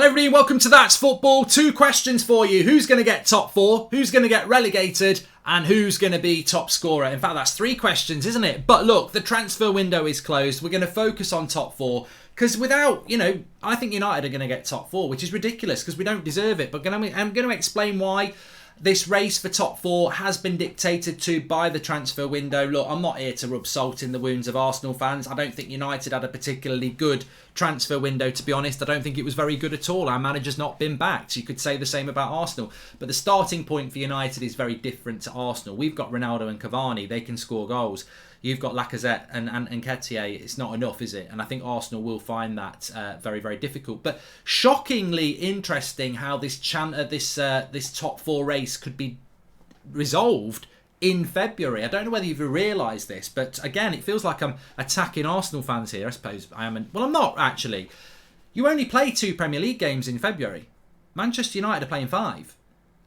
Hello everybody, welcome to That's Football. 2 questions for you. Who's going to get top 4? Who's going to get relegated? And who's going to be top scorer? In fact, that's 3 questions, isn't it? But look, the transfer window is closed. We're going to focus on top 4. Because without, I think United are going to get top 4, which is ridiculous because we don't deserve it. But I'm going to explain why this race for top 4 has been dictated to by the transfer window. Look, I'm not here to rub salt in the wounds of Arsenal fans. I don't think United had a particularly good transfer window, to be honest. I don't think it was very good at all. Our manager's not been backed. You could say the same about Arsenal. But the starting point for United is very different to Arsenal. We've got Ronaldo and Cavani. They can score goals. You've got Lacazette and Nketiah. It's not enough, is it? And I think Arsenal will find that very, very difficult. But shockingly interesting how this top 4 race could be resolved in February. I don't know whether you've realised this, but again, it feels like I'm attacking Arsenal fans here. I suppose I am. Well, I'm not actually. You only play 2 Premier League games in February. Manchester United are playing 5.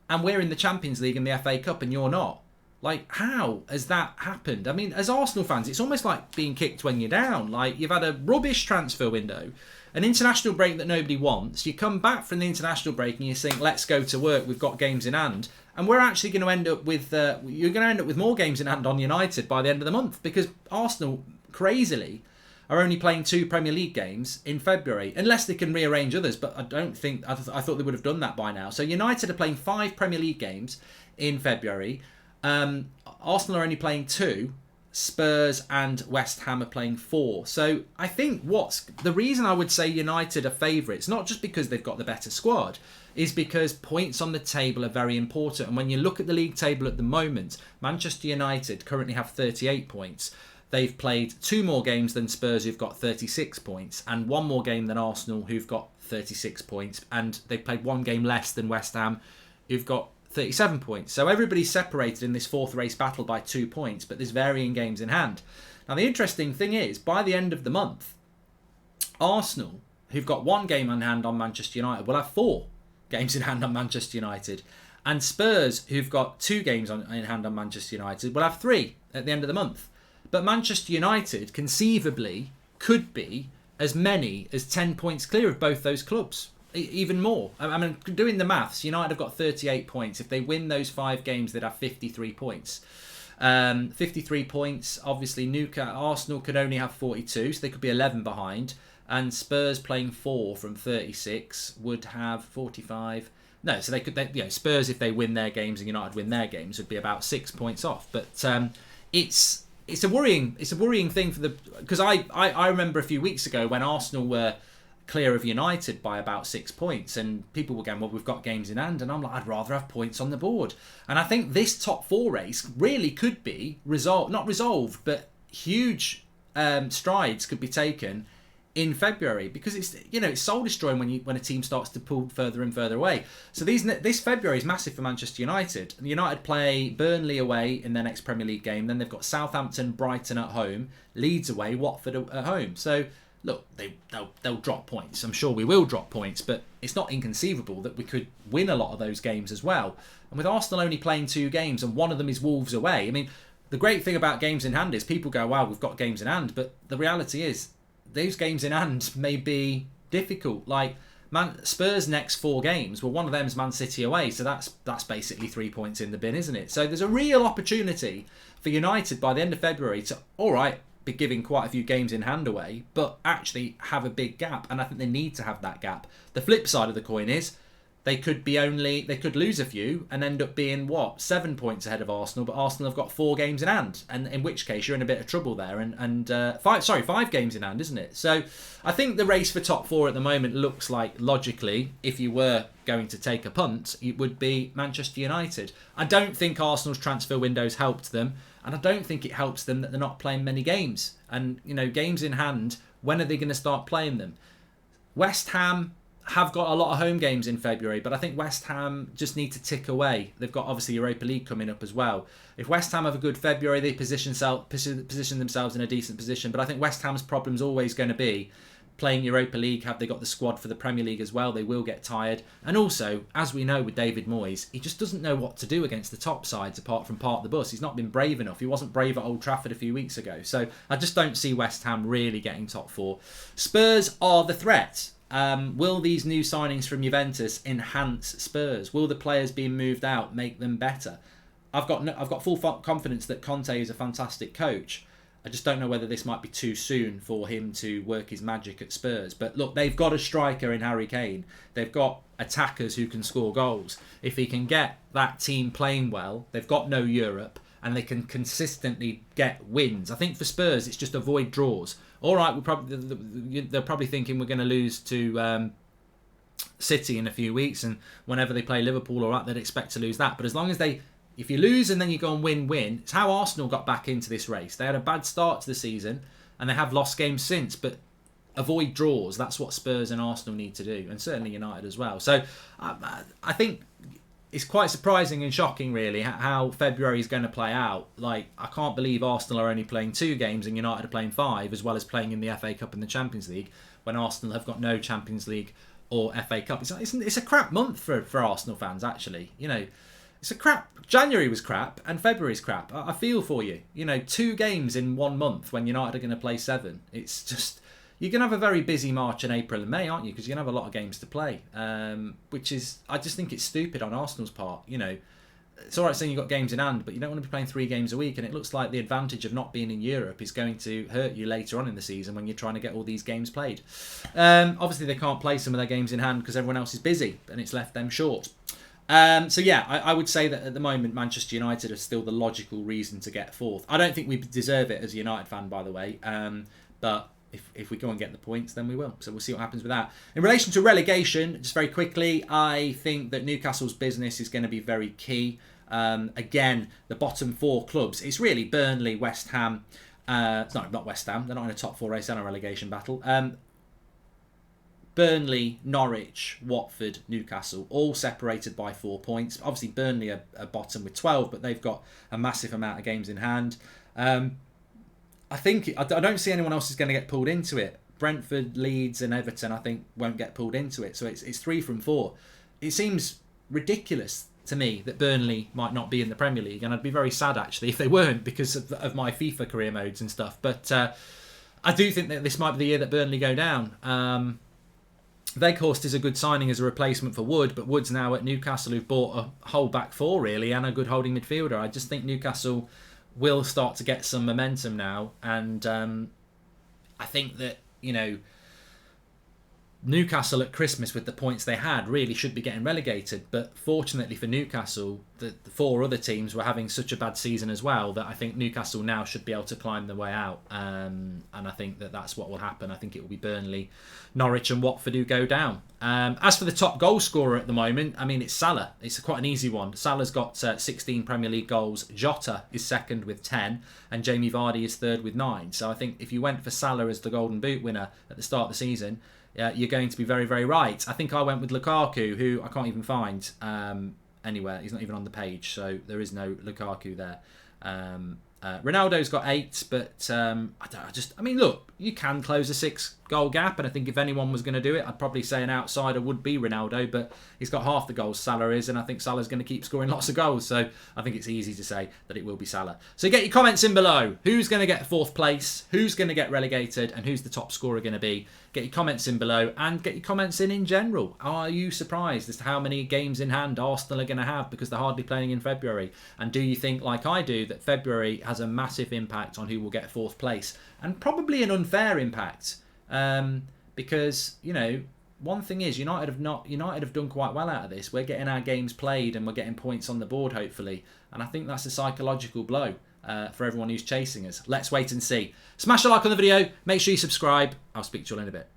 And we're in the Champions League and the FA Cup and you're not. Like, how has that happened? I mean, as Arsenal fans, it's almost like being kicked when you're down. Like, you've had a rubbish transfer window, an international break that nobody wants. You come back from the international break and you think, let's go to work. We've got games in hand. And we're actually going to end up with, you're going to end up with more games in hand on United by the end of the month because Arsenal, crazily, are only playing 2 Premier League games in February, unless they can rearrange others. But I don't think, I thought they would have done that by now. So United are playing 5 Premier League games in February. Arsenal are only playing 2. Spurs and West Ham are playing 4. So I think what's the reason I would say United are favourites, not just because they've got the better squad, is because points on the table are very important. And when you look at the league table at the moment, Manchester United currently have 38 points. They've played 2 more games than Spurs, who've got 36 points, and 1 more game than Arsenal, who've got 36 points. And they've played 1 game less than West Ham, who've got 37 points. So everybody's separated in this 4th race battle by 2 points, but there's varying games in hand. Now, the interesting thing is, by the end of the month, Arsenal, who've got 1 game in hand on Manchester United, will have 4 games in hand on Manchester United. And Spurs, who've got 2 games in hand on Manchester United, will have 3 at the end of the month. But Manchester United, conceivably, could be as many as 10 points clear of both those clubs. Even more. I mean, doing the maths, United have got 38 points. If they win those 5 games, they'd have 53 points. 53 points. Obviously, Arsenal could only have 42, so they could be 11 behind. And Spurs playing 4 from 36 would have 45. No, so Spurs, if they win their games and United win their games, would be about 6 points off. But it's a worrying thing for because I remember a few weeks ago when Arsenal were clear of United by about 6 points, and people were going, well, we've got games in hand, and I'm like, I'd rather have points on the board. And I think this top 4 race really could be not resolved, but huge strides could be taken in February, because it's soul destroying when a team starts to pull further and further away. So this February is massive for Manchester United. And United play Burnley away in their next Premier League game, then they've got Southampton, Brighton at home, Leeds away, Watford at home. So look, they'll drop points. I'm sure we will drop points, but it's not inconceivable that we could win a lot of those games as well. And with Arsenal only playing 2 games, and one of them is Wolves away, I mean, the great thing about games in hand is people go, wow, we've got games in hand, but the reality is those games in hand may be difficult. Like Spurs' next 4 games, well, one of them is Man City away, so that's basically 3 points in the bin, isn't it? So there's a real opportunity for United by the end of February to, all right, be giving quite a few games in hand away, but actually have a big gap, and I think they need to have that gap. The flip side of the coin is they could lose a few and end up being 7 points ahead of Arsenal, but Arsenal have got 4 games in hand, and in which case you're in a bit of trouble there. And 5 games in hand, isn't it? So I think the race for top 4 at the moment looks like, logically, if you were going to take a punt, it would be Manchester United. I don't think Arsenal's transfer windows helped them. And I don't think it helps them that they're not playing many games. And, games in hand, when are they going to start playing them? West Ham have got a lot of home games in February, but I think West Ham just need to tick away. They've got, obviously, Europa League coming up as well. If West Ham have a good February, they position themselves in a decent position. But I think West Ham's problem's always going to be playing Europa League. Have they got the squad for the Premier League as well? They will get tired. And also, as we know with David Moyes, he just doesn't know what to do against the top sides apart from park the bus. He's not been brave enough. He wasn't brave at Old Trafford a few weeks ago. So I just don't see West Ham really getting top 4. Spurs are the threat. Will these new signings from Juventus enhance Spurs? Will the players being moved out make them better? I've got full confidence that Conte is a fantastic coach. I just don't know whether this might be too soon for him to work his magic at Spurs. But look, they've got a striker in Harry Kane. They've got attackers who can score goals. If he can get that team playing well, they've got no Europe, and they can consistently get wins. I think for Spurs, it's just avoid draws. All right, they're probably thinking we're going to lose to City in a few weeks, and whenever they play Liverpool, all right, they'd expect to lose that. But as long as if you lose and then you go and win, it's how Arsenal got back into this race. They had a bad start to the season, and they have lost games since, but avoid draws. That's what Spurs and Arsenal need to do, and certainly United as well. So I think it's quite surprising and shocking, really, how February is going to play out. Like, I can't believe Arsenal are only playing 2 games and United are playing 5, as well as playing in the FA Cup and the Champions League, when Arsenal have got no Champions League or FA Cup. It's a crap month for Arsenal fans, actually. You know, it's a crap. January was crap and February's crap. I feel for you. You know, 2 games in 1 month when United are going to play 7. It's just, you're going to have a very busy March and April and May, aren't you? Because you're going to have a lot of games to play. Which is, I just think it's stupid on Arsenal's part. You know, it's all right saying you've got games in hand, but you don't want to be playing 3 games a week. And it looks like the advantage of not being in Europe is going to hurt you later on in the season when you're trying to get all these games played. Obviously, they can't play some of their games in hand because everyone else is busy and it's left them short. So yeah, I would say that at the moment Manchester United are still the logical reason to get 4th. I don't think we deserve it as a United fan, by the way, but if we go and get the points, then we will. So we'll see what happens with that. In relation to relegation, just very quickly, I think that Newcastle's business is going to be very key. Again, the bottom 4 clubs, it's really Burnley, West Ham. Not West Ham, they're not in a top 4 race and a relegation battle. Burnley, Norwich, Watford, Newcastle, all separated by 4 points. Obviously, Burnley are bottom with 12, but they've got a massive amount of games in hand. I don't see anyone else is going to get pulled into it. Brentford, Leeds and Everton, I think, won't get pulled into it. So it's 3 from 4. It seems ridiculous to me that Burnley might not be in the Premier League, and I'd be very sad, actually, if they weren't, because of my FIFA career modes and stuff. But I do think that this might be the year that Burnley go down. Weghorst is a good signing as a replacement for Wood, but Wood's now at Newcastle, who've bought a whole back 4, really, and a good holding midfielder. I just think Newcastle will start to get some momentum now, and I think that, you know, Newcastle at Christmas with the points they had really should be getting relegated, but fortunately for Newcastle, the 4 other teams were having such a bad season as well that I think Newcastle now should be able to climb their way out, and I think that that's what will happen. I think it will be Burnley, Norwich and Watford who go down. As for the top goal scorer at the moment, I mean, it's Salah. It's quite an easy one. Salah's got 16 Premier League goals. Jota is second with 10, and Jamie Vardy is third with 9. So I think if you went for Salah as the Golden Boot winner at the start of the season, you're going to be very, very right. I think I went with Lukaku, who I can't even find anywhere. He's not even on the page, so there is no Lukaku there. Ronaldo's got 8, but I mean, look, you can close a 6-goal gap, and I think if anyone was going to do it, I'd probably say an outsider would be Ronaldo, but he's got half the goals Salah is, and I think Salah's going to keep scoring lots of goals, so I think it's easy to say that it will be Salah. So get your comments in below. Who's going to get 4th place? Who's going to get relegated? And who's the top scorer going to be? Get your comments in below, and get your comments in general. Are you surprised as to how many games in hand Arsenal are going to have because they're hardly playing in February? And do you think, like I do, that February has a massive impact on who will get 4th place? And probably an unfair impact, because, you know, one thing is United have done quite well out of this. We're getting our games played and we're getting points on the board, hopefully. And I think that's a psychological blow for everyone who's chasing us. Let's wait and see. Smash a like on the video. Make sure you subscribe. I'll speak to you all in a bit.